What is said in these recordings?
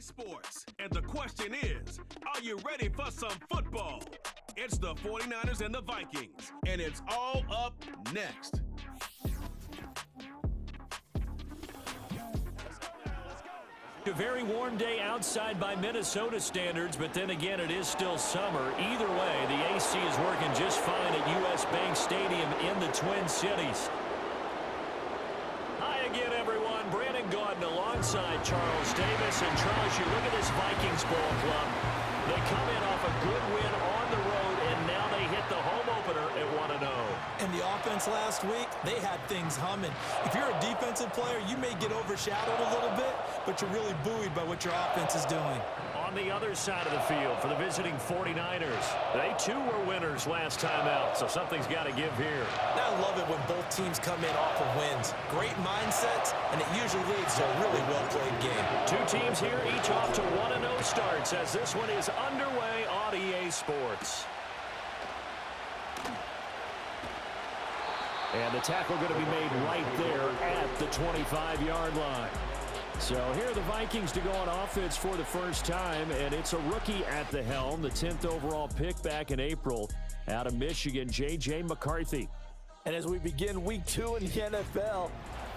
Sports. And the question is, are you ready for some football? It's the 49ers and the Vikings, and it's all up next. A very warm day outside by Minnesota standards, but then again, it is still summer. Either way, the AC is working just fine at U.S. Bank Stadium in the Twin Cities. Hi again, everyone. Brandon Gaudin alongside Charles Davis. And Charles, you look at this Vikings ball club. They come in off a good win on the road, and now they hit the home opener at 1-0. And the offense last week, they had things humming. If you're a defensive player, you may get overshadowed a little bit, but you're really buoyed by what your offense is doing. On the other side of the field for the visiting 49ers, they too were winners last time out, so something's got to give here. I love it when both teams come in off of wins. Great mindsets, and it usually leads to a really well-played game. Two teams here, each off to 1-0 starts as this one is underway on EA Sports. And the tackle going to be made right there at the 25-yard line. So here are the Vikings to go on offense for the first time, and it's a rookie at the helm, the 10th overall pick back in April out of Michigan, J.J. McCarthy. And as we begin week 2 in the NFL,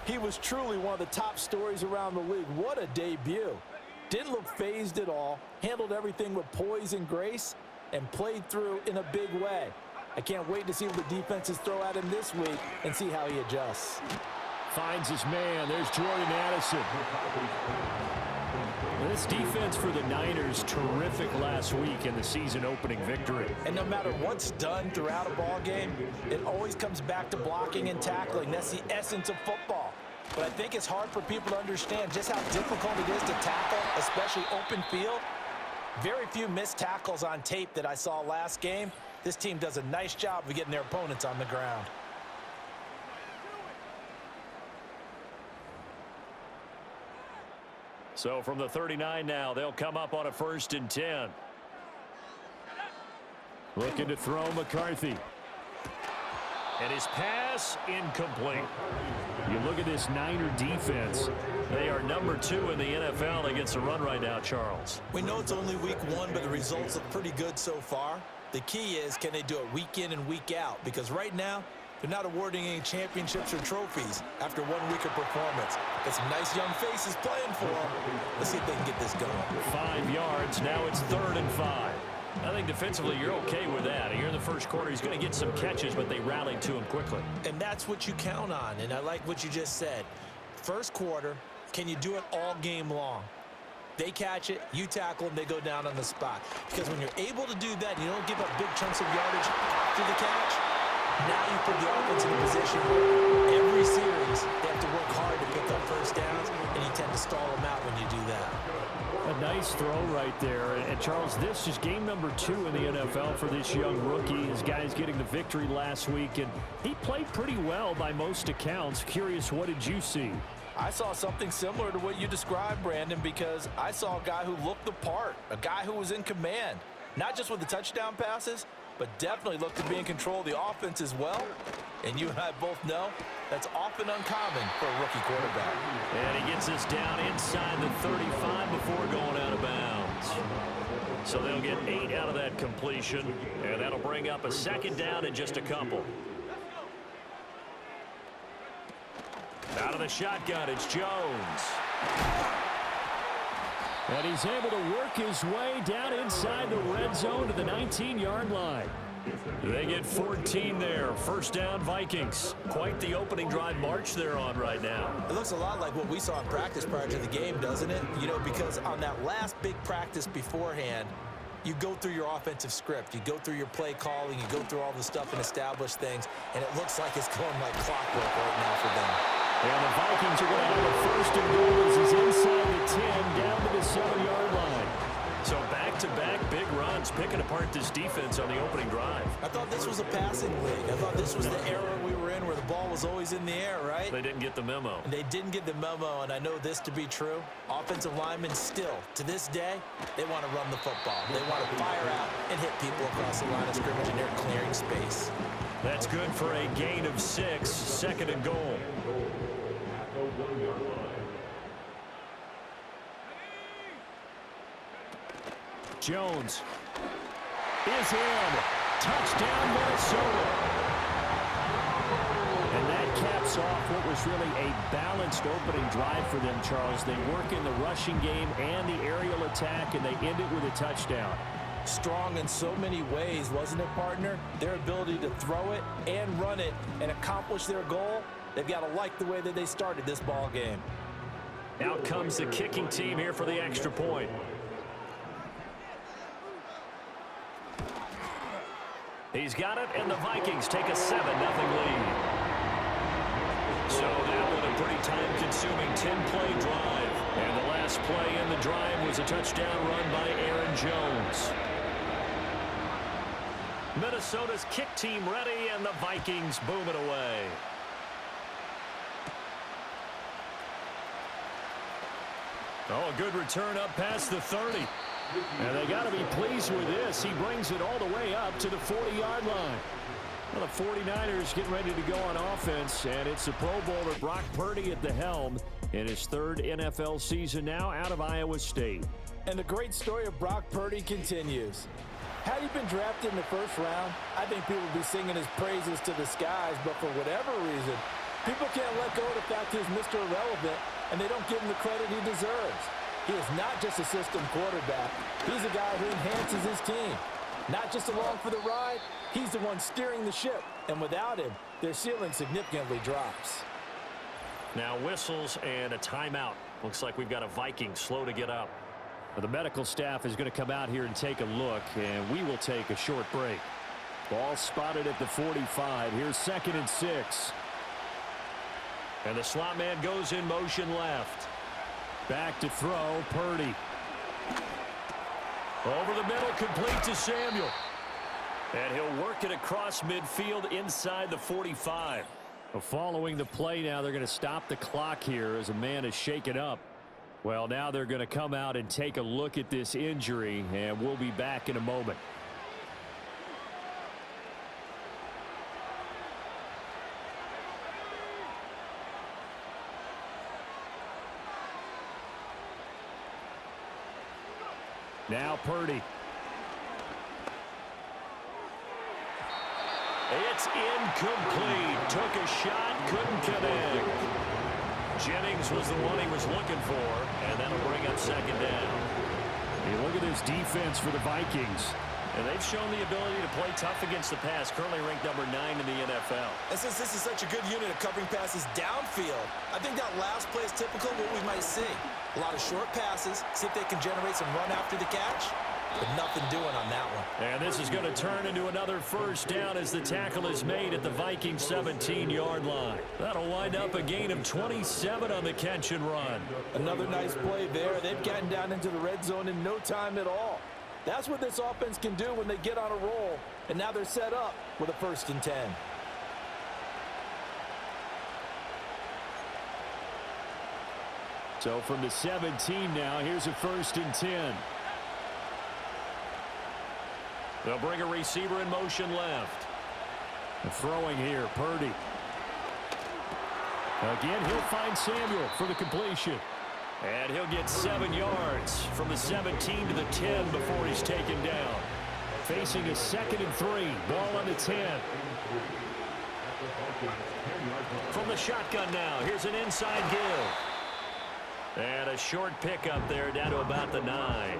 he was truly one of the top stories around the league. What a debut. Didn't look phased at all, handled everything with poise and grace, and played through in a big way. I can't wait to see what the defenses throw at him this week and see how he adjusts. Finds his man. There's Jordan Addison. This defense for the Niners, terrific last week in the season-opening victory. And no matter what's done throughout a ball game, it always comes back to blocking and tackling. That's the essence of football. But I think it's hard for people to understand just how difficult it is to tackle, especially open field. Very few missed tackles on tape that I saw last game. This team does a nice job of getting their opponents on the ground. So from the 39 now, they'll come up on a 1st and 10. Looking to throw McCarthy. And his pass incomplete. You look at this Niner defense. They are number 2 in the NFL against the run right now, Charles. We know it's only week 1, but the results look pretty good so far. The key is, can they do it week in and week out? Because right now, they're not awarding any championships or trophies after 1 week of performance. Got some nice young faces playing for them. Let's see if they can get this going. 5 yards. Now it's 3rd and 5. I think defensively you're okay with that. Here in the first quarter, he's going to get some catches, but they rallied to him quickly. And that's what you count on, and I like what you just said. First quarter, can you do it all game long? They catch it, you tackle them, they go down on the spot. Because when you're able to do that, and you don't give up big chunks of yardage after the catch, now you put the offense in a position where every series they have to work hard to pick up first downs, and you tend to stall them out when you do that. A nice throw right there. And Charles, this is game number 2 in the NFL for this young rookie. His guys getting the victory last week, and he played pretty well by most accounts. Curious, what did you see? I saw something similar to what you described, Brandon, because I saw a guy who looked the part, a guy who was in command, not just with the touchdown passes, but definitely looked to be in control of the offense as well. And you and I both know that's often uncommon for a rookie quarterback. And he gets us down inside the 35 before going out of bounds. So they'll get 8 out of that completion, and that'll bring up a 2nd down in just a couple. Out of the shotgun, it's Jones. And he's able to work his way down inside the red zone to the 19-yard line. They get 14 there. 1st down, Vikings. Quite the opening drive march they're on right now. It looks a lot like what we saw in practice prior to the game, doesn't it? You know, because on that last big practice beforehand, you go through your offensive script. You go through your play calling. You go through all the stuff and establish things. And it looks like it's going like clockwork right now for them. And the Vikings are going to have a 1st and goal as he's inside the 10 down to the 7-yard line. So back-to-back big runs, picking apart this defense on the opening drive. I thought this was a passing league. I thought this was the era we were in where the ball was always in the air, right? They didn't get the memo. And they didn't get the memo, and I know this to be true. Offensive linemen still, to this day, they want to run the football. They want to fire out and hit people across the line of scrimmage, and they're clearing space. That's good for a gain of 6, 2nd and goal. Jones is in. Touchdown, Minnesota. And that caps off what was really a balanced opening drive for them, Charles. They work in the rushing game and the aerial attack, and they end it with a touchdown. Strong in so many ways, wasn't it, partner? Their ability to throw it and run it and accomplish their goal, they've got to like the way that they started this ball game. Out comes the kicking team here for the extra point. He's got it, and the Vikings take a 7-0 lead. So that was a pretty time-consuming 10-play drive. And the last play in the drive was a touchdown run by Aaron Jones. Minnesota's kick team ready, and the Vikings boom it away. Oh, a good return up past the 30. And they got to be pleased with this. He brings it all the way up to the 40-yard line. Well, the 49ers getting ready to go on offense, and it's the Pro Bowler Brock Purdy at the helm in his third NFL season now out of Iowa State. And the great story of Brock Purdy continues. Had he been drafted in the first round, I think people would be singing his praises to the skies, but for whatever reason, people can't let go of the fact he's Mr. Irrelevant, and they don't give him the credit he deserves. He is not just a system quarterback. He's a guy who enhances his team. Not just along for the ride, he's the one steering the ship. And without him, their ceiling significantly drops. Now whistles and a timeout. Looks like we've got a Viking slow to get up. Well, the medical staff is going to come out here and take a look, and we will take a short break. Ball spotted at the 45. Here's 2nd and 6. And the slot man goes in motion left. Back to throw, Purdy. Over the middle, complete to Samuel. And he'll work it across midfield inside the 45. Well, following the play now, they're going to stop the clock here as a man is shaken up. Well, now they're going to come out and take a look at this injury, and we'll be back in a moment. Now Purdy. It's incomplete. Took a shot, couldn't connect. Jennings was the one he was looking for, and that'll bring up 2nd down. Hey, look at this defense for the Vikings. And they've shown the ability to play tough against the pass, currently ranked number 9 in the NFL. And since this is such a good unit of covering passes downfield, I think that last play is typical of what we might see. A lot of short passes, see if they can generate some run after the catch, but nothing doing on that one. And this is going to turn into another 1st down as the tackle is made at the Vikings 17-yard line. That'll wind up a gain of 27 on the catch and run. Another nice play there. They've gotten down into the red zone in no time at all. That's what this offense can do when they get on a roll, and now they're set up with a 1st and 10. So from the 17 now, here's a 1st and 10. They'll bring a receiver in motion left. Throwing here, Purdy. Again, he'll find Samuel for the completion. And he'll get 7 yards from the 17 to the 10 before he's taken down. Facing a 2nd and 3. Ball on the 10. From the shotgun now, here's an inside give. And a short pickup there down to about the 9.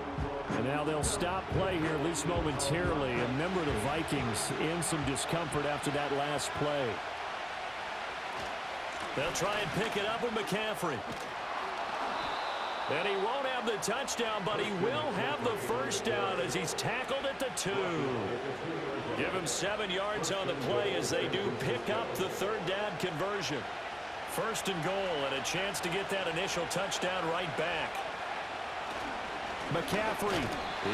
And now they'll stop play here, at least momentarily. A member of the Vikings in some discomfort after that last play. They'll try and pick it up with McCaffrey. And he won't have the touchdown, but he will have the 1st down as he's tackled at the 2. Give him 7 yards on the play as they do pick up the 3rd down conversion. 1st and goal, and a chance to get that initial touchdown right back. McCaffrey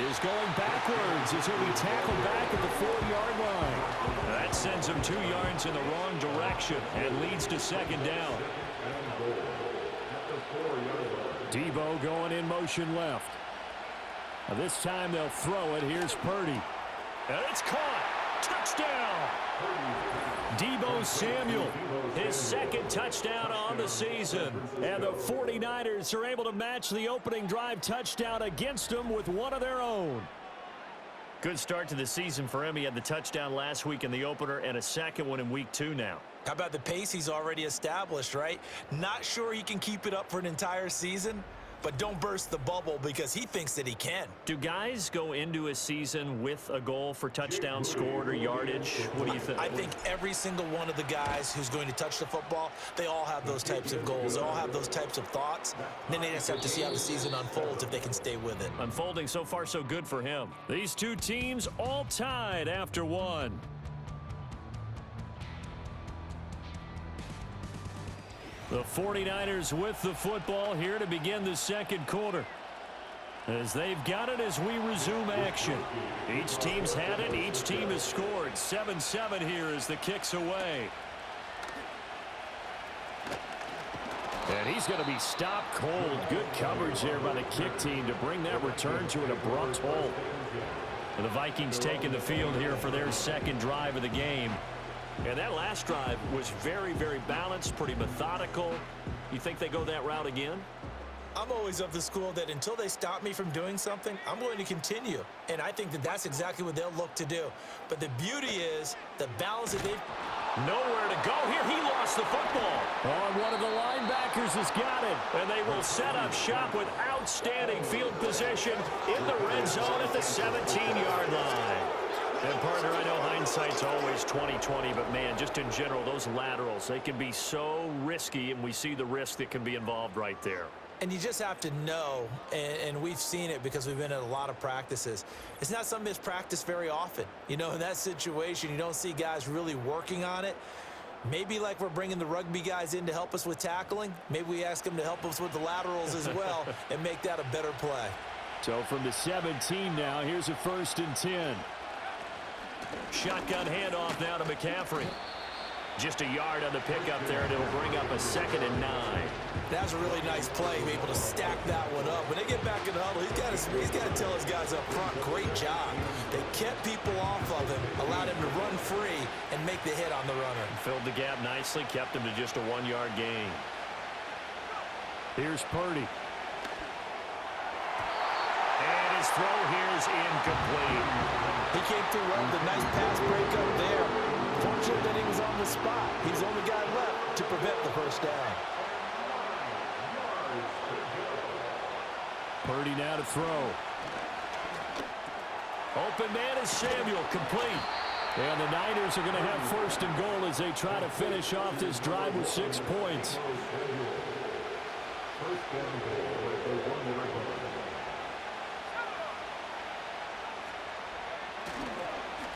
is going backwards as he'll be tackled back at the 4-yard line. That sends him 2 yards in the wrong direction and leads to 2nd down. Debo going in motion left. Now this time they'll throw it. Here's Purdy. And it's caught. Touchdown. Debo Samuel, his 2nd touchdown on the season. And the 49ers are able to match the opening drive touchdown against them with one of their own. Good start to the season for him. He had the touchdown last week in the opener and a second one in week 2 now. How about the pace he's already established, right? Not sure he can keep it up for an entire season, but don't burst the bubble because he thinks that he can. Do guys go into a season with a goal for touchdown scored or yardage? What do you think? I think every single one of the guys who's going to touch the football, they all have those types of goals. They all have those types of thoughts. And then they just have to see how the season unfolds if they can stay with it. Unfolding so far so good for him. These two teams all tied after one. The 49ers with the football here to begin the second quarter. As they've got it as we resume action. Each team's had it. Each team has scored. 7-7 here as the kick's away. And he's going to be stopped cold. Good coverage there by the kick team to bring that return to an abrupt halt. And the Vikings taking the field here for their second drive of the game. And that last drive was very, very balanced, pretty methodical. You think they go that route again? I'm always of the school that until they stop me from doing something, I'm going to continue. And I think that that's exactly what they'll look to do. But the beauty is the balance that they've... Nowhere to go here. He lost the football. And one of the linebackers has got it. And they will set up shop with outstanding field position in the red zone at the 17-yard line. And, partner, I know hindsight's always 20/20, but, man, just in general, those laterals, they can be so risky, and we see the risk that can be involved right there. And you just have to know, and we've seen it because we've been at a lot of practices, it's not something that's practiced very often. You know, in that situation, you don't see guys really working on it. Maybe like we're bringing the rugby guys in to help us with tackling, maybe we ask them to help us with the laterals as well and make that a better play. So from the 17 now, here's a 1st and 10. Shotgun handoff now to McCaffrey. Just a yard on the pickup there, and it'll bring up a 2nd and 9. That's a really nice play, able to stack that one up. When they get back in the huddle, he's got to tell his guys up front, great job. They kept people off of him, allowed him to run free and make the hit on the runner. Filled the gap nicely, kept him to just a 1-yard gain. Here's Purdy. And his throw here's incomplete. He came through well with a nice pass breakup there. Fortunate that he was on the spot. He's the only guy left to prevent the first down. Purdy now to throw. Open man is Samuel, complete. And the Niners are going to have 1st and goal as they try to finish off this drive with 6 points.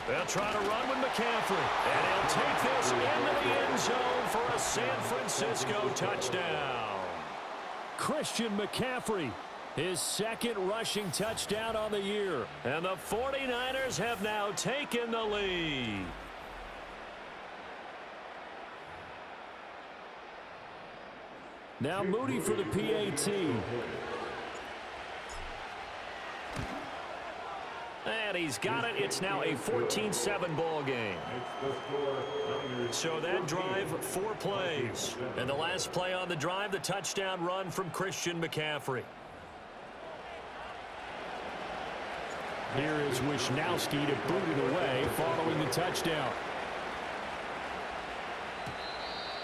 They'll try to run with McCaffrey. And he'll take this into the end zone for a San Francisco touchdown. Christian McCaffrey, his 2nd rushing touchdown on the year. And the 49ers have now taken the lead. Now Moody for the PAT. And he's got it. It's now a 14-7 ball game. So that drive, 4 plays. And the last play on the drive, the touchdown run from Christian McCaffrey. Here is Wisnowski to boot it away following the touchdown.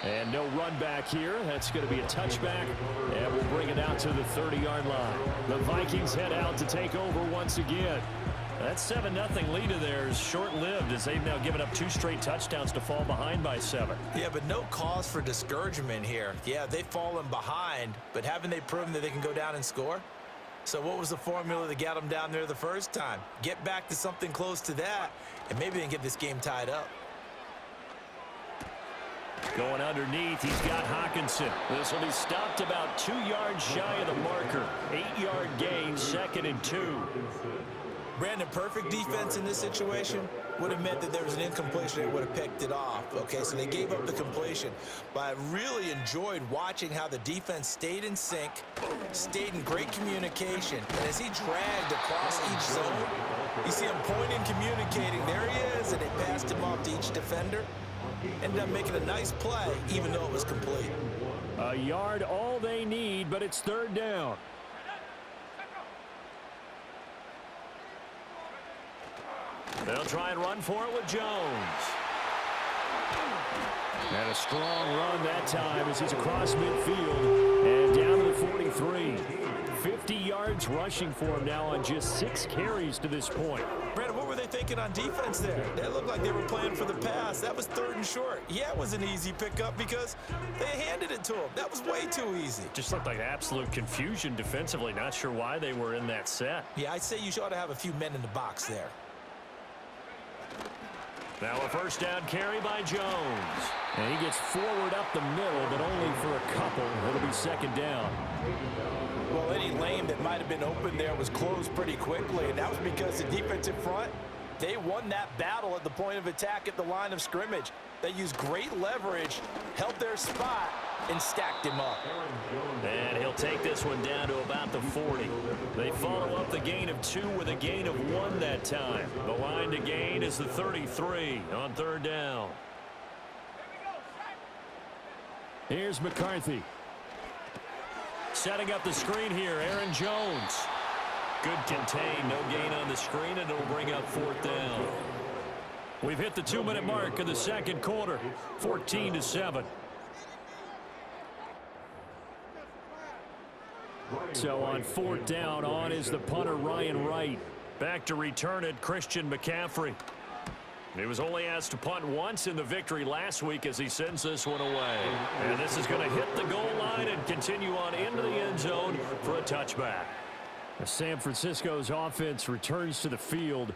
And no run back here. That's going to be a touchback. And we'll bring it out to the 30-yard line. The Vikings head out to take over once again. That 7-0 lead of theirs is short-lived as they've now given up 2 straight touchdowns to fall behind by 7. Yeah, but no cause for discouragement here. Yeah, they've fallen behind, but haven't they proven that they can go down and score? So what was the formula that got them down there the first time? Get back to something close to that, and maybe they can get this game tied up. Going underneath, he's got Hawkinson. This will be stopped about 2 yards shy of the marker. 8-yard gain, 2nd and 2. Brandon, perfect defense in this situation would have meant that there was an incompletion. They would have picked it off. Okay, so they gave up the completion. But I really enjoyed watching how the defense stayed in sync, stayed in great communication. And as he dragged across each zone, you see him pointing, communicating. There he is, and they passed him off to each defender. Ended up making a nice play, even though it was complete. A yard all they need, but it's 3rd down. They'll try and run for it with Jones. And a strong run that time as he's across midfield and down to the 43. 50 yards rushing for him now on just 6 carries to this point. Brandon, what were they thinking on defense there? They looked like they were playing for the pass. That was 3rd and short. Yeah, it was an easy pickup because they handed it to him. That was way too easy. Just looked like absolute confusion defensively. Not sure why they were in that set. Yeah, I'd say you ought to have a few men in the box there. Now a first down carry by Jones. And he gets forward up the middle, but only for a couple. It'll be 2nd down. Well, any lane that might have been open there was closed pretty quickly, and that was because the defensive front, they won that battle at the point of attack at the line of scrimmage. They used great leverage, held their spot, and stacked him up. And he'll take this one down to about the 40. They follow up the gain of 2 with a gain of 1 that time. The line to gain is the 33 on 3rd down. Here's McCarthy. Setting up the screen here, Aaron Jones. Good contain, no gain on the screen, and it'll bring up 4th down. We've hit the 2-minute mark of the 2nd quarter, 14-7. So on 4th down, on is the punter Ryan Wright. Back to return it, Christian McCaffrey. He was only asked to punt once in the victory last week as he sends this one away. And this is going to hit the goal line and continue on into the end zone for a touchback. San Francisco's offense returns to the field.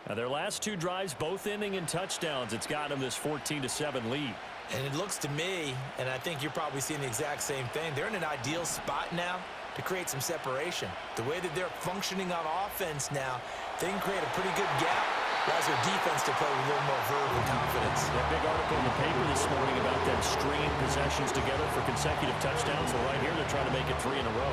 Now their last 2 drives, both ending in touchdowns. It's got them this 14-7 lead. And it looks to me, and I think you're probably seeing the exact same thing, they're in an ideal spot now to create some separation. The way that they're functioning on offense now, they can create a pretty good gap. Allows their defense to play with a little more verve and confidence. A big article in the paper this morning about them stringing possessions together for consecutive touchdowns. Well, right here, they're trying to make it 3 in a row.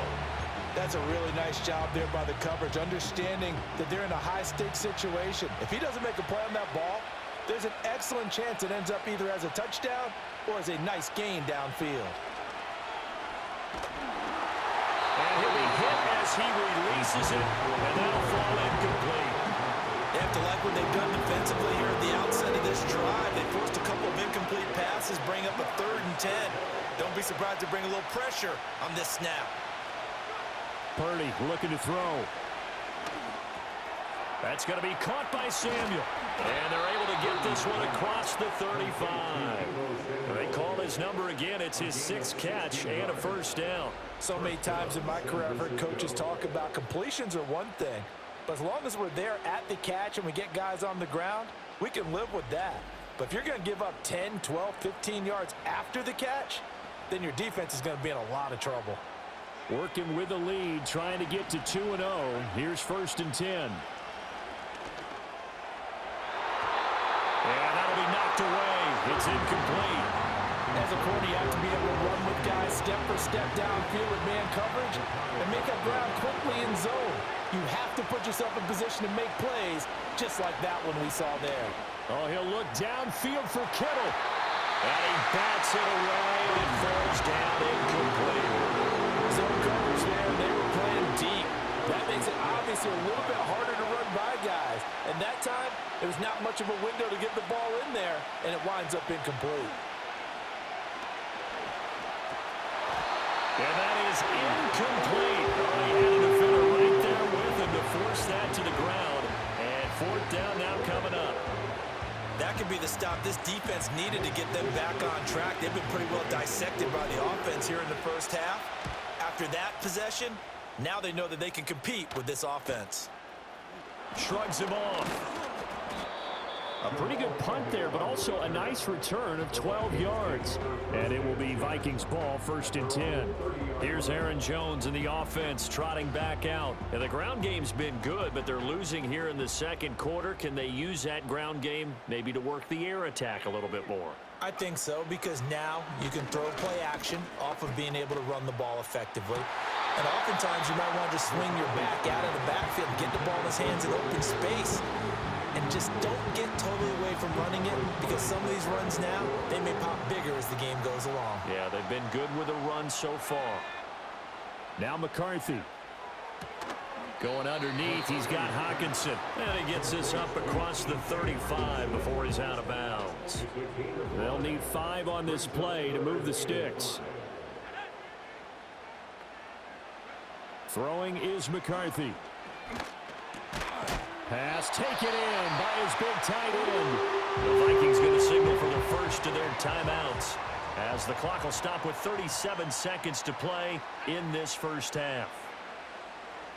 That's a really nice job there by the coverage, understanding that they're in a high-stakes situation. If he doesn't make a play on that ball, there's an excellent chance it ends up either as a touchdown or as a nice gain downfield. And he'll be hit as he releases it, and that'll fall incomplete. They have to like what they've done defensively here at the outset of this drive. They forced a couple of incomplete passes, bring up a 3rd and 10. Don't be surprised to bring a little pressure on this snap. Purdy looking to throw. That's going to be caught by Samuel. And they're able to get this one across the 35. They call his number again. It's his 6th catch and a first down. So many times in my career, I've heard coaches talk about completions are one thing. But as long as we're there at the catch and we get guys on the ground, we can live with that. But if you're going to give up 10, 12, 15 yards after the catch, then your defense is going to be in a lot of trouble. Working with the lead, trying to get to 2-0. Here's 1st and 10. And that'll be knocked away. It's incomplete. As a corner, you have to be able to run with guys step for step downfield with man coverage and make up ground quickly in zone. You have to put yourself in position to make plays, just like that one we saw there. Oh, he'll look downfield for Kittle. And he bats it away and it falls down incomplete. Zone coverage there, they were playing deep. That makes it obviously a little bit harder to run by guys. And that time, it was not much of a window to get the ball in there, and it winds up incomplete. And that is incomplete. Oh, he had a defender right there with him to force that to the ground. And 4th down now coming up. That could be the stop this defense needed to get them back on track. They've been pretty well dissected by the offense here in the first half. After that possession, now they know that they can compete with this offense. Shrugs him off. A pretty good punt there, but also a nice return of 12 yards. And it will be Vikings ball, 1st and 10. Here's Aaron Jones in the offense trotting back out. And the ground game's been good, but they're losing here in the 2nd quarter. Can they use that ground game maybe to work the air attack a little bit more? I think so, because now you can throw play action off of being able to run the ball effectively. And oftentimes you might want to just swing your back out of the backfield, get the ball in his hands in open space. And just don't get totally away from running it, because some of these runs now, they may pop bigger as the game goes along. Yeah, they've been good with a run so far. Now McCarthy. Going underneath, he's got Hawkinson. And he gets this up across the 35 before he's out of bounds. They'll need 5 on this play to move the sticks. Throwing is McCarthy. Pass taken in by his big tight end. The Vikings going to signal for the first of their timeouts, as the clock will stop with 37 seconds to play in this first half.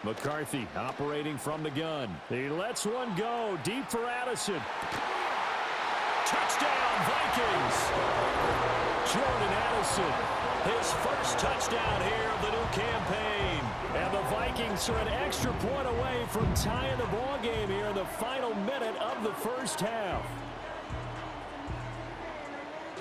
McCarthy operating from the gun. He lets one go deep for Addison. Touchdown, Vikings! Jordan Addison, his first touchdown here of the new campaign. And the Vikings are an extra point away from tying the ball game here in the final minute of the first half.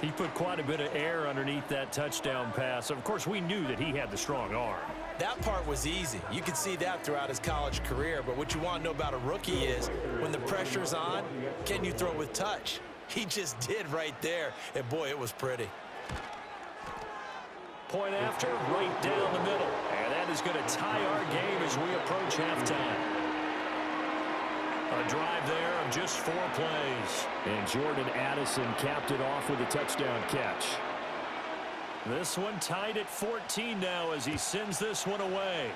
He put quite a bit of air underneath that touchdown pass. Of course, we knew that he had the strong arm. That part was easy. You could see that throughout his college career. But what you want to know about a rookie is when the pressure's on, can you throw with touch? He just did right there. And, boy, it was pretty. Point after, right down the middle. And that is going to tie our game as we approach halftime. A drive there of just 4 plays. And Jordan Addison capped it off with a touchdown catch. This one tied at 14 now as he sends this one away.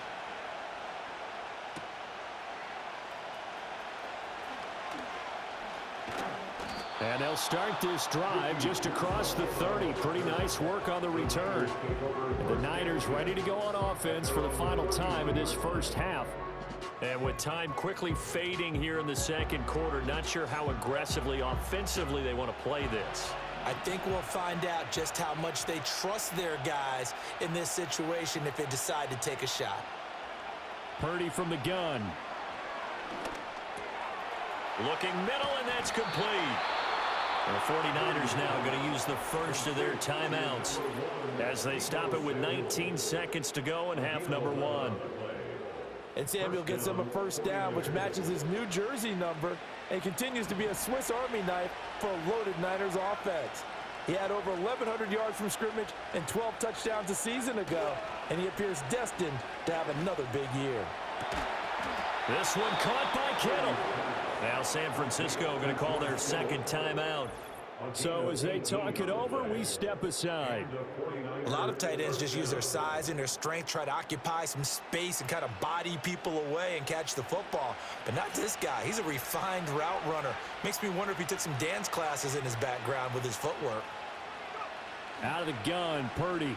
And they'll start this drive just across the 30. Pretty nice work on the return. And the Niners ready to go on offense for the final time in this first half. And with time quickly fading here in the second quarter, not sure how aggressively, offensively they want to play this. I think we'll find out just how much they trust their guys in this situation if they decide to take a shot. Purdy from the gun. Looking middle, and that's complete. And the 49ers now going to use the first of their timeouts as they stop it with 19 seconds to go in half number 1. And Samuel gets him a first down, which matches his New Jersey number and continues to be a Swiss Army knife for a loaded Niners offense. He had over 1,100 yards from scrimmage and 12 touchdowns a season ago, and he appears destined to have another big year. This one caught by Kittle. Now San Francisco going to call their second timeout. So as they talk it over, we step aside. A lot of tight ends just use their size and their strength, try to occupy some space and kind of body people away and catch the football. But not this guy. He's a refined route runner. Makes me wonder if he took some dance classes in his background with his footwork. Out of the gun, Purdy.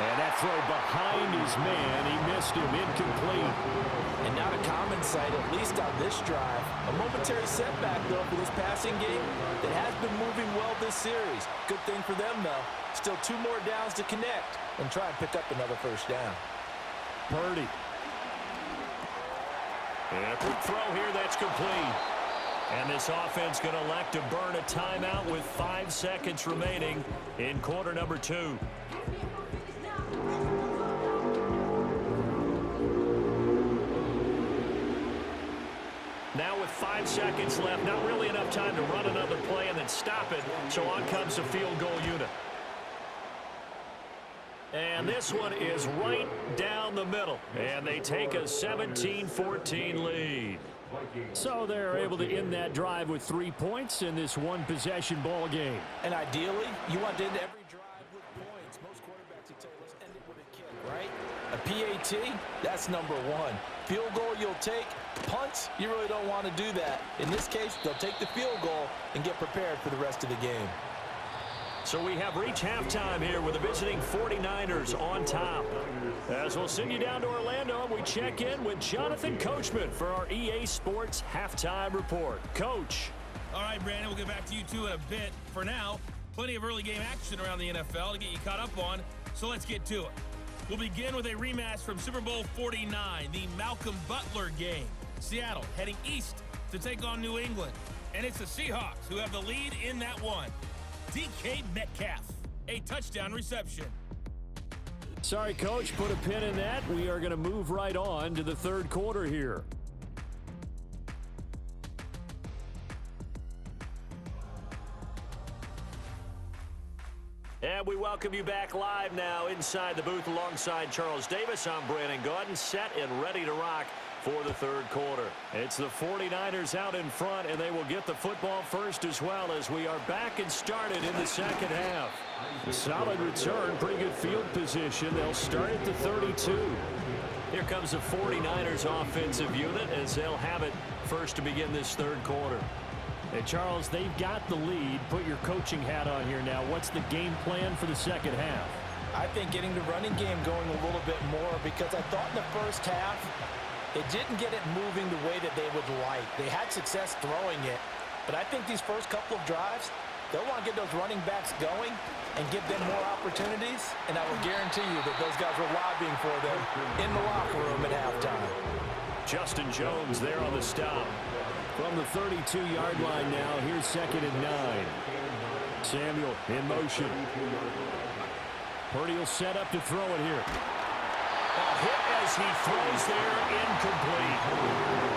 And that throw behind his man. He missed him, incomplete. And not a common sight, at least on this drive. A momentary setback, though, for this passing game that has been moving well this series. Good thing for them, though. Still 2 more downs to connect and try and pick up another first down. Purdy. And a quick throw here, that's complete. And this offense going to elect to burn a timeout with 5 seconds remaining in quarter number 2. Now with 5 seconds left, not really enough time to run another play and then stop it, so on comes the field goal unit. And this one is right down the middle, and they take a 17-14 lead. So they're able to end that drive with 3 points in this one-possession ball game. And ideally, you want to end every drive with points. Most quarterbacks will tell you, let's end it with a kick, right? A PAT, that's number 1. Field goal you'll take. Punts, you really don't want to do that. In this case, they'll take the field goal and get prepared for the rest of the game. So we have reached halftime here with the visiting 49ers on top. As we'll send you down to Orlando, we check in with Jonathan Coachman for our EA Sports Halftime Report. Coach. All right, Brandon, we'll get back to you two in a bit. For now, plenty of early game action around the NFL to get you caught up on, so let's get to it. We'll begin with a rematch from Super Bowl 49, the Malcolm Butler game. Seattle heading east to take on New England. And it's the Seahawks who have the lead in that one. DK Metcalf, a touchdown reception. Sorry, Coach, put a pin in that. We are going to move right on to the third quarter here. And we welcome you back live now inside the booth alongside Charles Davis. I'm Brandon Gaudin, set and ready to rock for the third quarter. It's the 49ers out in front, and they will get the football first as well as we are back and started in the second half. A solid return, pretty good field position. They'll start at the 32. Here comes the 49ers offensive unit as they'll have it first to begin this third quarter. Hey, Charles, they've got the lead. Put your coaching hat on here now. What's the game plan for the second half? I think getting the running game going a little bit more, because I thought in the first half they didn't get it moving the way that they would like. They had success throwing it, but I think these first couple of drives, they'll want to get those running backs going and give them more opportunities, and I will guarantee you that those guys were lobbying for them in the locker room at halftime. Justin Jones there on the stop. From the 32-yard line now, here's 2nd and 9. Samuel in motion. Purdy will set up to throw it here. A hit as he throws there, incomplete.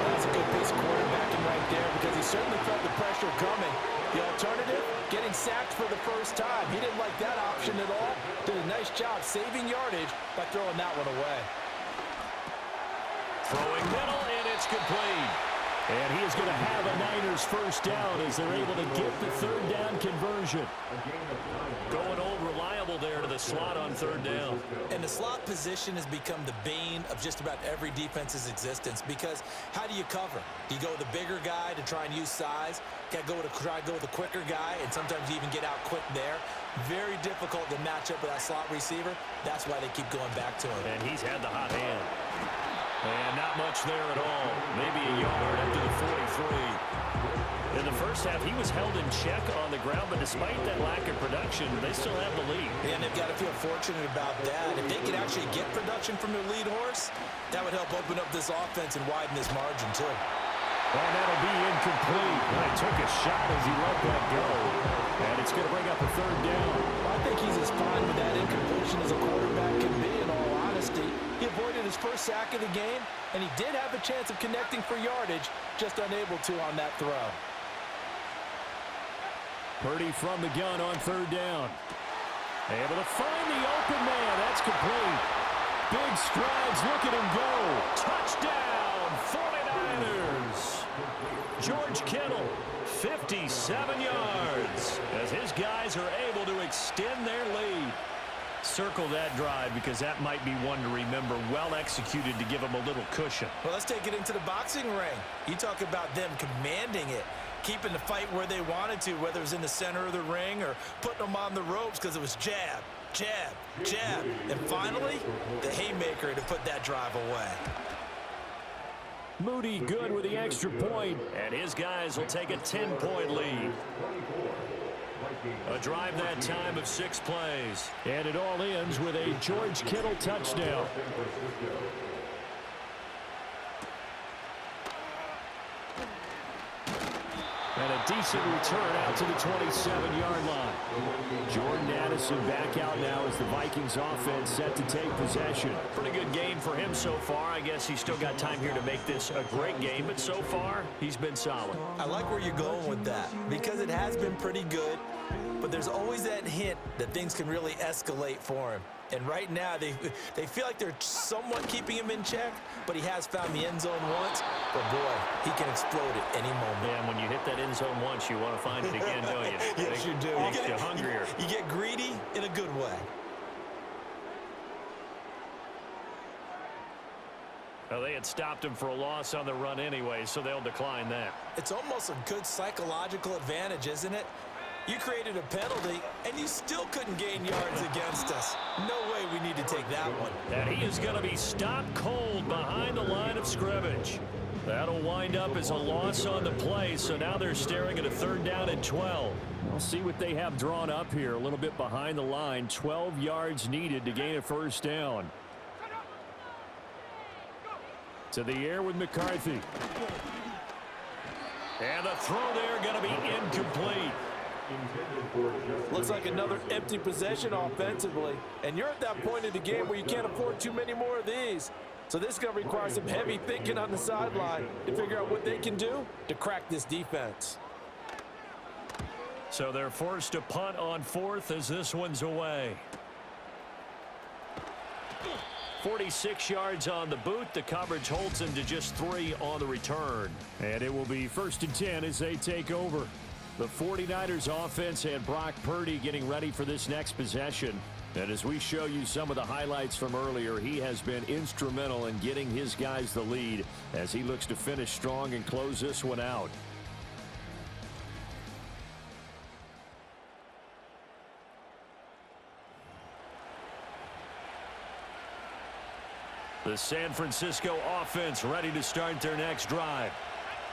That's a good piece of quarterbacking right there, because he certainly felt the pressure coming. The alternative, getting sacked for the first time. He didn't like that option at all. Did a nice job saving yardage by throwing that one away. Throwing middle, and it's complete. And he is going to have a Niners first down as they're able to get the third down conversion. Going old reliable there to the slot on third down. And the slot position has become the bane of just about every defense's existence, because how do you cover? Do you go with the bigger guy to try and use size? Try to go with the quicker guy, and sometimes you even get out quick there. Very difficult to match up with that slot receiver. That's why they keep going back to him. And he's had the hot hand. And not much there at all. Maybe a yard up to the 43. In the first half, he was held in check on the ground, but despite that lack of production, they still have the lead. And they've got to feel fortunate about that. If they could actually get production from their lead horse, that would help open up this offense and widen this margin, too. And that'll be incomplete. He took a shot as he let that go. And it's going to bring up a third down. I think he's as fine with that incompletion as a quarterback can be, in all honesty. He avoided his first sack of the game, and he did have a chance of connecting for yardage, just unable to on that throw. Purdy from the gun on third down. Able to find the open man. That's complete. Big strides. Look at him go. Touchdown, 49ers. George Kittle, 57 yards, as his guys are able to extend their lead. Circle that drive, because that might be one to remember. Well executed to give them a little cushion. Well, let's take it into the boxing ring. You talk about them commanding it, keeping the fight where they wanted to, whether it was in the center of the ring or putting them on the ropes, because it was jab, jab, jab. And finally, the haymaker to put that drive away. Moody good with the extra point, and his guys will take a 10-point lead. A drive that time of 6 plays. And it all ends with a George Kittle touchdown. And a decent return out to the 27-yard line. Jordan Addison back out now as the Vikings offense set to take possession. Pretty good game for him so far. I guess he's still got time here to make this a great game, but so far, he's been solid. I like where you're going with that, because it has been pretty good, but there's always that hint that things can really escalate for him. And right now, they feel like they're somewhat keeping him in check, but he has found the end zone once. But, boy, he can explode at any moment. Yeah, and when you hit that end zone once, you want to find it again, don't you? Yes, you do. Makes you hungrier. You get greedy in a good way. Well, they had stopped him for a loss on the run anyway, so they'll decline that. It's almost a good psychological advantage, isn't it? You created a penalty, and you still couldn't gain yards against us. No way we need to take that one. And he is going to be stopped cold behind the line of scrimmage. That'll wind up as a loss on the play, so now they're staring at a third down and 12. We'll see what they have drawn up here. A little bit behind the line. 12 yards needed to gain a first down. To the air with McCarthy. And the throw there going to be incomplete. Looks like another empty possession offensively. And you're at that point in the game where you can't afford too many more of these. So this is going to require some heavy thinking on the sideline to figure out what they can do to crack this defense. So they're forced to punt on fourth as this one's away. 46 yards on the boot. The coverage holds them to just 3 on the return. And it will be 1st and 10 as they take over. The 49ers offense and Brock Purdy getting ready for this next possession. And as we show you some of the highlights from earlier, he has been instrumental in getting his guys the lead as he looks to finish strong and close this one out. The San Francisco offense ready to start their next drive.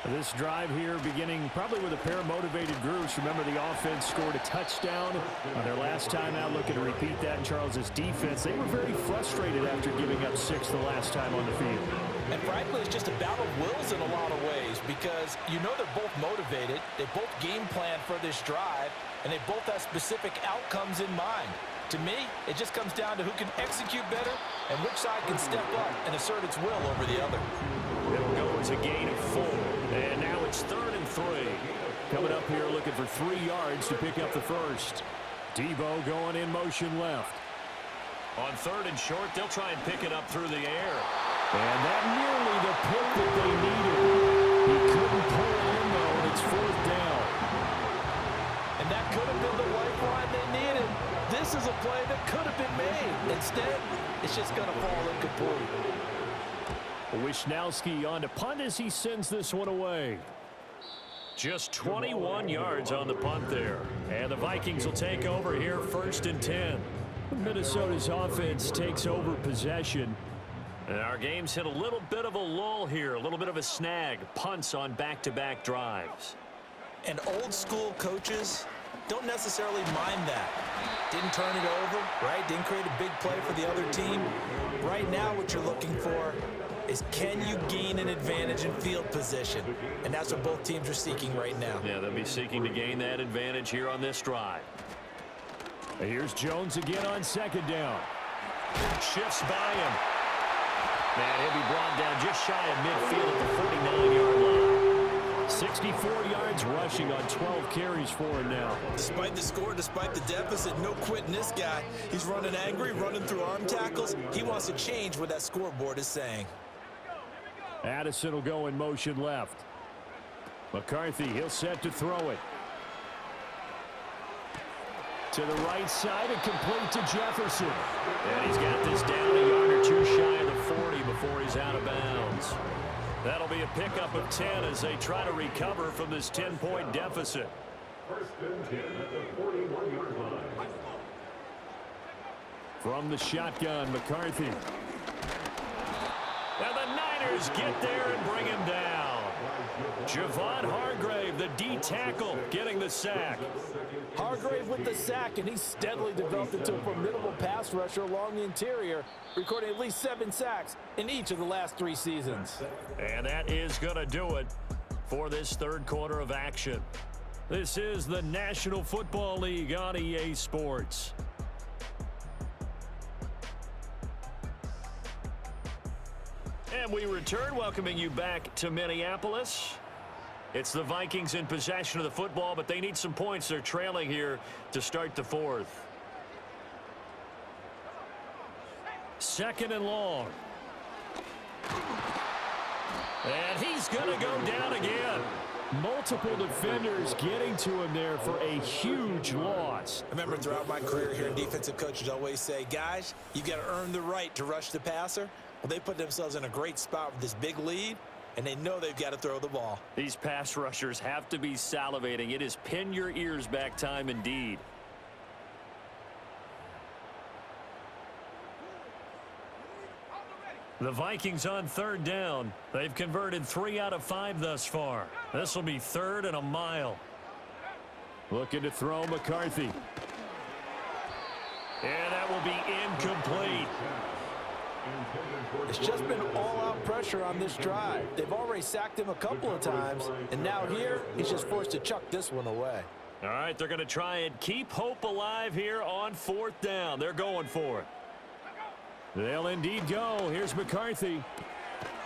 This drive here beginning probably with a pair of motivated groups. Remember, the offense scored a touchdown on their last time out, looking to repeat that in Charles's defense. They were very frustrated after giving up 6 the last time on the field. And frankly, it's just a battle of wills in a lot of ways because you know they're both motivated. They both game plan for this drive, and they both have specific outcomes in mind. To me, it just comes down to who can execute better and which side can step up and assert its will over the other. It'll go as a gain of 4. And now it's 3rd and 3. Coming up here looking for 3 yards to pick up the first. Debo going in motion left. On 3rd and short, they'll try and pick it up through the air. And that nearly the pick that they needed. He couldn't pull it in, though, and it's 4th down. And that could have been the lifeline they needed. This is a play that could have been made. Instead, it's just going to fall incomplete. Wisnowski on to punt as he sends this one away. Just 21 yards on the punt there. And the Vikings will take over here 1st and 10. Minnesota's offense takes over possession. And our game's hit a little bit of a lull here, a little bit of a snag. Punts on back-to-back drives. And old school coaches don't necessarily mind that. Didn't turn it over, right? Didn't create a big play for the other team. Right now what you're looking for is can you gain an advantage in field position? And that's what both teams are seeking right now. Yeah, they'll be seeking to gain that advantage here on this drive. Here's Jones again on 2nd down. Shifts by him. Man, he'll be brought down just shy of midfield at the 49-yard line. 64 yards rushing on 12 carries for him now. Despite the score, despite the deficit, no quitting this guy. He's running angry, running through arm tackles. He wants to change what that scoreboard is saying. Addison will go in motion left. McCarthy, he'll set to throw it. To the right side and complete to Jefferson. And he's got this down a yard or 2 shy of the 40 before he's out of bounds. That'll be a pickup of 10 as they try to recover from this 10-point deficit. 1st and 10 at the 41-yard line. From the shotgun, McCarthy. And the Niners get there and bring him down. Javon Hargrave, the D tackle, getting the sack. Hargrave with the sack, and he's steadily developed into a formidable pass rusher along the interior, recording at least 7 sacks in each of the last 3 seasons. And that is going to do it for this 3rd quarter of action. This is the National Football League on EA Sports. And we return, welcoming you back to Minneapolis. It's the Vikings in possession of the football, but they need some points. They're trailing here to start the 4th. 2nd and long. And he's going to go down again. Multiple defenders getting to him there for a huge loss. I remember throughout my career here, defensive coaches always say, guys, you got to earn the right to rush the passer. Well, they put themselves in a great spot with this big lead, and they know they've got to throw the ball. These pass rushers have to be salivating. It is pin your ears back time indeed. The Vikings on 3rd down. They've converted 3 out of 5 thus far. This will be 3rd and a mile. Looking to throw McCarthy. And that will be incomplete. It's just been all-out pressure on this drive. They've already sacked him a couple of times, and now here, he's just forced to chuck this one away. All right, they're going to try and keep hope alive here on 4th down. They're going for it. They'll indeed go. Here's McCarthy.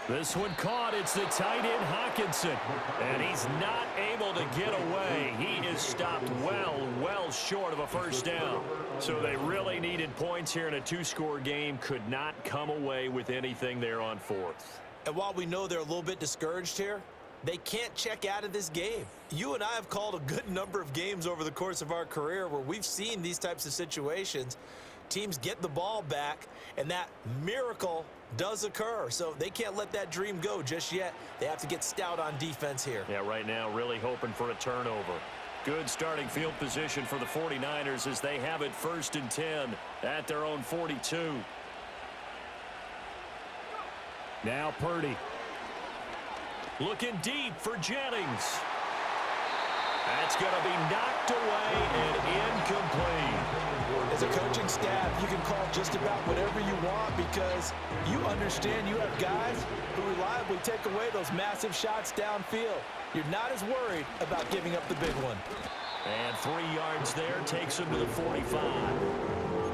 This one caught. It's the tight end Hawkinson. And he's not able to get away. He is stopped well short of a first down. So they really needed points here in a two-score game. Could not come away with anything there on fourth. And while we know they're a little bit discouraged here, they can't check out of this game. You and I have called a good number of games over the course of our career where we've seen these types of situations. Teams get the ball back, and that miracle does occur. So they can't let that dream go just yet. They have to get stout on defense here. Yeah, right now really hoping for a turnover. Good starting field position for the 49ers as they have it 1st and 10 at their own 42. Now Purdy. Looking deep for Jennings. That's going to be knocked away and incomplete. As a coaching staff, you can call just about whatever you want because you understand you have guys who reliably take away those massive shots downfield. You're not as worried about giving up the big one. And 3 yards there takes him to the 45.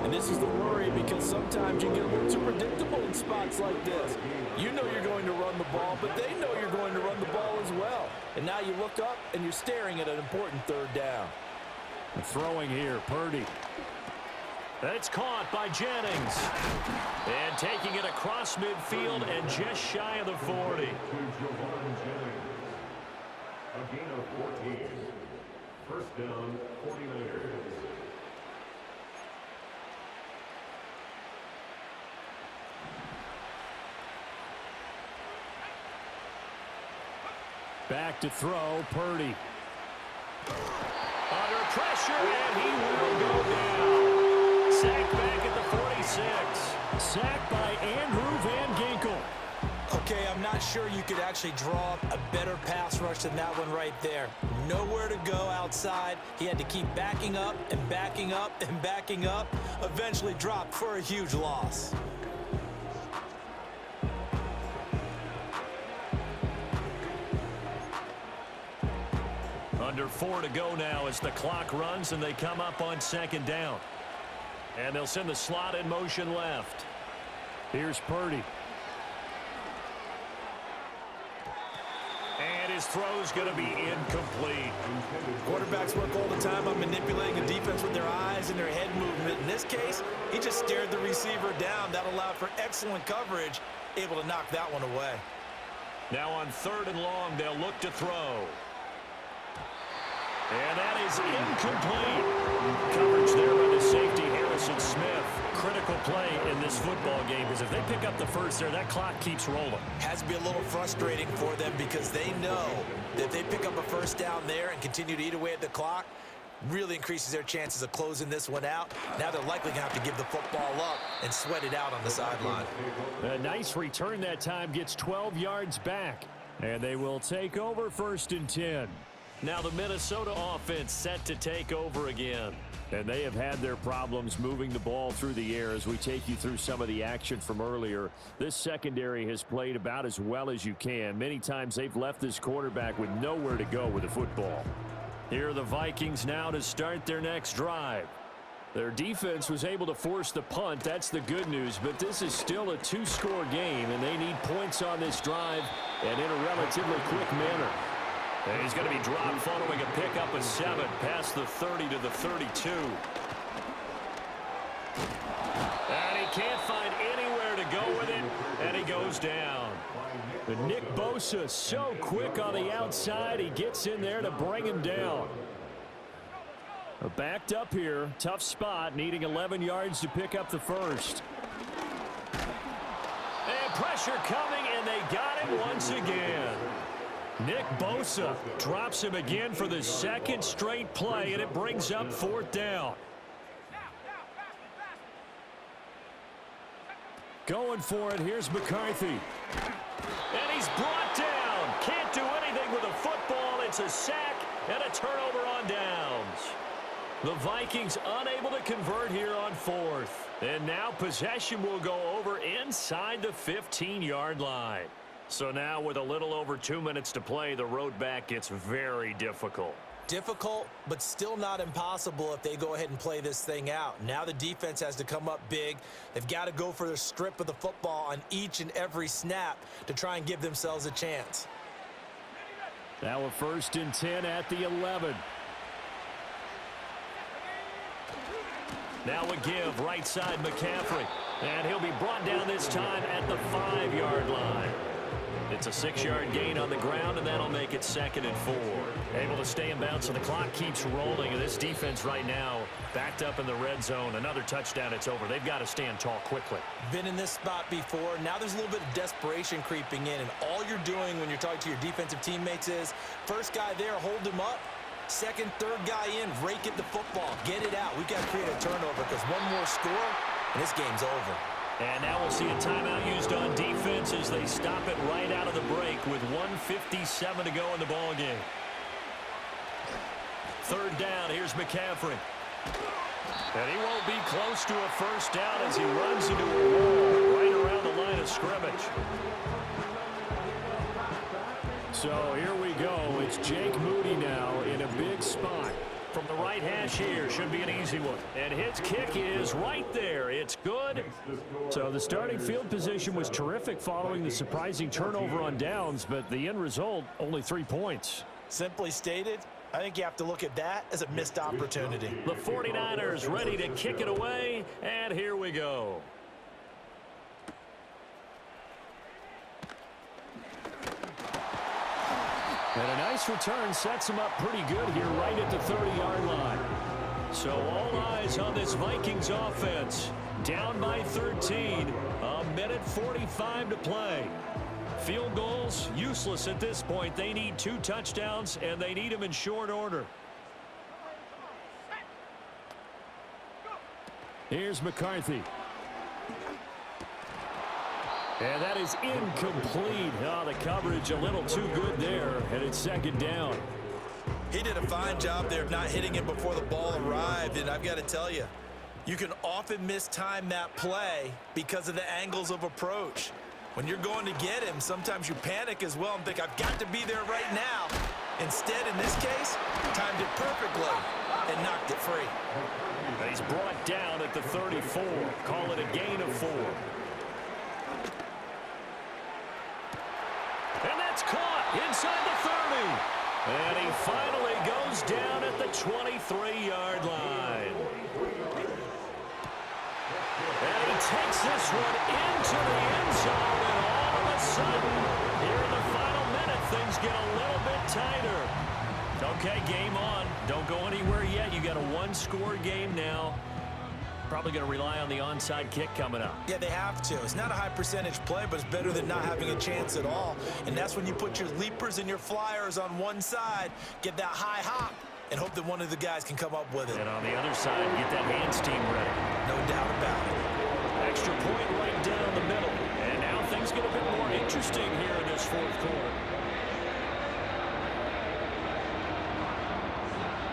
And this is the worry because sometimes you get a little too predictable in spots like this. You know you're going to run the ball, but they know you're going to run the ball as well. And now you look up and you're staring at an important 3rd down. Throwing here, Purdy. That's caught by Jennings. And taking it across midfield and just shy of the 40. A gain of 14. First down, 49ers. Back to throw, Purdy. Under pressure, and he will go down. Sacked back at the 46. Sacked by Andrew Van Ginkel. Okay, I'm not sure you could actually draw up a better pass rush than that one right there. Nowhere to go outside. He had to keep backing up and backing up and backing up. Eventually dropped for a huge loss. Under 4 to go now as the clock runs and they come up on 2nd down. And they'll send the slot in motion left. Here's Purdy. And his throw's going to be incomplete. Quarterbacks work all the time on manipulating a defense with their eyes and their head movement. In this case, he just stared the receiver down. That allowed for excellent coverage, able to knock that one away. Now on 3rd and long, they'll look to throw. And that is incomplete. Coverage there by the safety, Harrison Smith. Critical play in this football game because if they pick up the first there, that clock keeps rolling. Has to be a little frustrating for them because they know that if they pick up a first down there and continue to eat away at the clock, really increases their chances of closing this one out. Now they're likely going to have to give the football up and sweat it out on the sideline. A nice return that time, gets 12 yards back. And they will take over 1st and 10. Now the Minnesota offense set to take over again. And they have had their problems moving the ball through the air as we take you through some of the action from earlier. This secondary has played about as well as you can. Many times they've left this quarterback with nowhere to go with the football. Here are the Vikings now to start their next drive. Their defense was able to force the punt. That's the good news, but this is still a 2-score game, and they need points on this drive and in a relatively quick manner. And he's going to be dropped following a pickup of 7 past the 30 to the 32. And he can't find anywhere to go with it, and he goes down. But Nick Bosa so quick on the outside, he gets in there to bring him down. Backed up here, tough spot, needing 11 yards to pick up the first. And pressure coming, and they got him once again. Nick Bosa drops him again for the 2nd straight play, and it brings up 4th down. Going for it, here's McCarthy. And he's brought down. Can't do anything with a football. It's a sack and a turnover on downs. The Vikings unable to convert here on 4th. And now possession will go over inside the 15-yard line. So now with a little over 2 minutes to play, the road back gets very difficult. Difficult, but still not impossible if they go ahead and play this thing out. Now the defense has to come up big. They've got to go for the strip of the football on each and every snap to try and give themselves a chance. Now a 1st and 10 at the 11. Now a give, right side McCaffrey. And he'll be brought down this time at the 5-yard line. It's a 6-yard gain on the ground, and that'll make it 2nd and 4. Able to stay in bounds, so the clock keeps rolling. And this defense right now backed up in the red zone. Another touchdown, it's over. They've got to stand tall quickly. Been in this spot before. Now there's a little bit of desperation creeping in, and all you're doing when you're talking to your defensive teammates is first guy there, hold him up. Second, third guy in, rake at the football. Get it out. We've got to create a turnover because one more score, and this game's over. And now we'll see a timeout used on defense as they stop it right out of the break with 1:57 to go in the ball game. 3rd down, here's McCaffrey. And he won't be close to a 1st down as he runs into a wall right around the line of scrimmage. So here we go. It's Jake Moody now in a big spot. From the right hash here, should be an easy one. And his kick is right there. It's good. So the starting field position was terrific following the surprising turnover on downs, but the end result, only 3 points. Simply stated, I think you have to look at that as a missed opportunity. The 49ers ready to kick it away, and here we go. And a nice return sets him up pretty good here right at the 30-yard line. So all eyes on this Vikings offense. Down by 13. A minute 45 to play. Field goals, useless at this point. They need 2 touchdowns, and they need them in short order. Here's McCarthy. And that is incomplete. Oh, the coverage a little too good there, and it's 2nd down. He did a fine job there of not hitting him before the ball arrived, and I've got to tell you, you can often mistime that play because of the angles of approach. When you're going to get him, sometimes you panic as well and think, I've got to be there right now. Instead, in this case, timed it perfectly and knocked it free. And he's brought down at the 34. Call it a gain of 4. And that's caught inside the 30. And he finally goes down at the 23-yard line. And he takes this one into the end zone. And all of a sudden, here in the final minute, things get a little bit tighter. Okay, game on. Don't go anywhere yet. You got a 1-score game now. Probably going to rely on the onside kick coming up. Yeah, they have to. It's not a high percentage play, but it's better than not having a chance at all. And that's when you put your leapers and your flyers on one side, get that high hop, and hope that one of the guys can come up with it. And on the other side, get that hands team ready. No doubt about it. Extra point right down the middle. And now things get a bit more interesting here in this 4th quarter.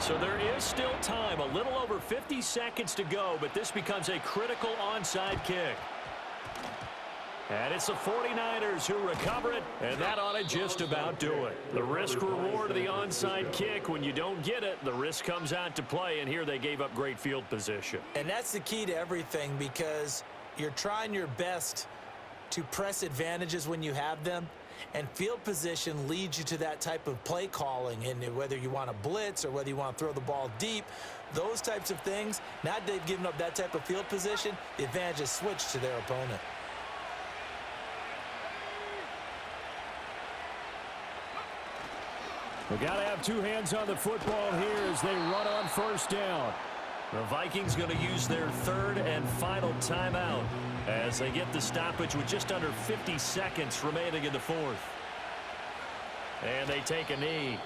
So there is still time, a little over 50 seconds to go, but this becomes a critical onside kick. And it's the 49ers who recover it, and that ought to just about do it. The risk-reward of the onside kick, when you don't get it, the risk comes out to play, and here they gave up great field position. And that's the key to everything because you're trying your best to press advantages when you have them. And field position leads you to that type of play calling, and whether you want to blitz or whether you want to throw the ball deep, those types of things, now that they've given up that type of field position, the advantage is switched to their opponent. We've got to have 2 hands on the football here as they run on 1st down. The Vikings going to use their 3rd and final timeout as they get the stoppage with just under 50 seconds remaining in the 4th. And they take a knee.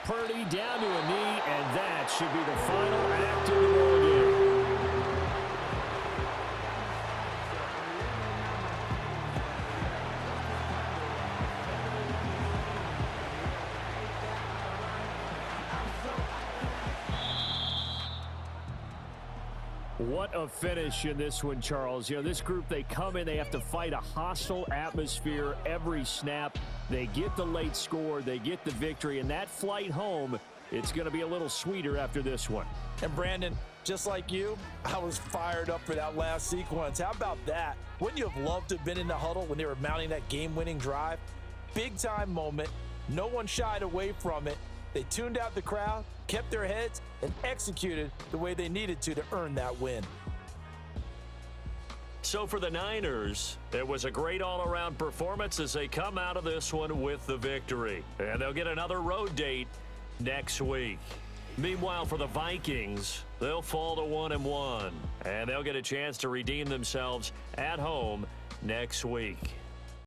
Purdy down to a knee, and that should be the final act of the ball game. What a finish in this one, Charles. You know, this group, they come in, they have to fight a hostile atmosphere every snap. They get the late score, they get the victory, and that flight home, it's going to be a little sweeter after this one. And Brandon, just like you, I was fired up for that last sequence. How about that? Wouldn't you have loved to have been in the huddle when they were mounting that game-winning drive? Big-time moment. No one shied away from it. They tuned out the crowd, kept their heads, and executed the way they needed to earn that win. So for the Niners, it was a great all-around performance as they come out of this one with the victory. And they'll get another road date next week. Meanwhile, for the Vikings, they'll fall to 1-1, and they'll get a chance to redeem themselves at home next week.